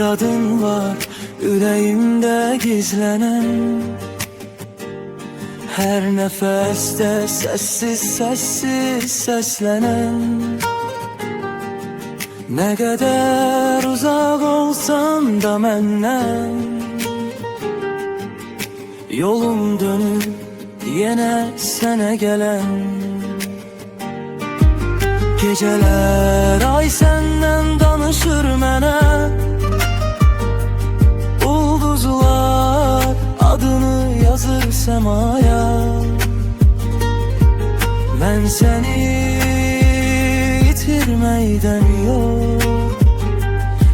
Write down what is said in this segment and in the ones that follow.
adın var yüreğimde gizlenen, her nefeste sessiz sessiz seslenen. Ne kadar uzak olsan da menden, yolum dönüp yine sana gelen. Geceler ay senden danışır mənə, ulduzlar adını yazır semaya. Ben seni itirmeyden yok,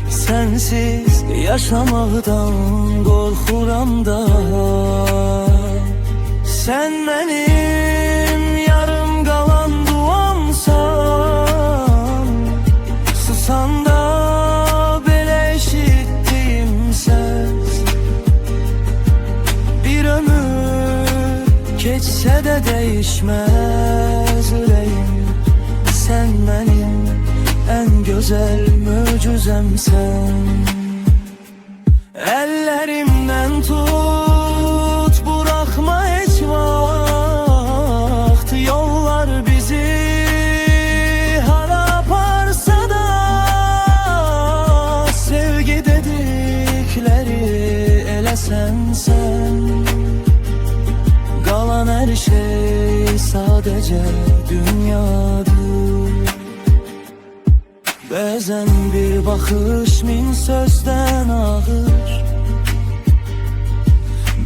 sensiz yaşamaktan korkuram daha. Sen benim yarım kalan duamsan, susan da belə eşittiğim ses. Bir ömür geçse de değişmez yüreğim, sen benim en güzel mucizemsen. Ellerimden tut, bırakma hiç vaxt, yollar bizi hara aparsa da, sevgi dedikleri elə sen. Kalan her şey sadece dünyadır. Bazen bir bakış min sözden ağır,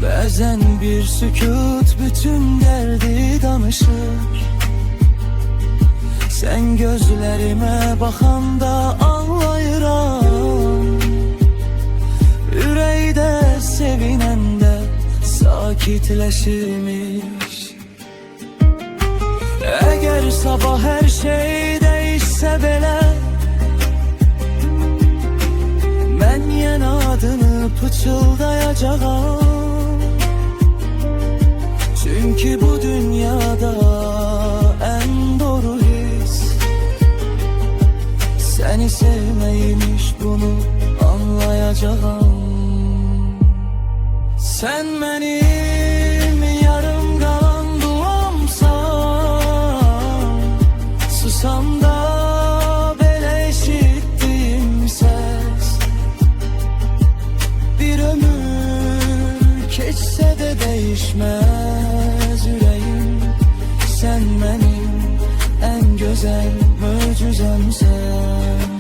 bazen bir sükut bütün derdi danışır. Sen gözlerime bakanda anlayıram, yüreğde sevinende sakitleşirmiş. Eğer sabah her şey değişse bile, ben yine adını pıçıldayacağım. Çünkü bu dünyada en doğru his seni sevmeymiş, bunu anlayacağım. Sen benim yarım kalan duamsan, susam da böyle eşittiğim ses. Bir ömür geçse de değişmez yüreğim, sen benim en güzel mucizemsen.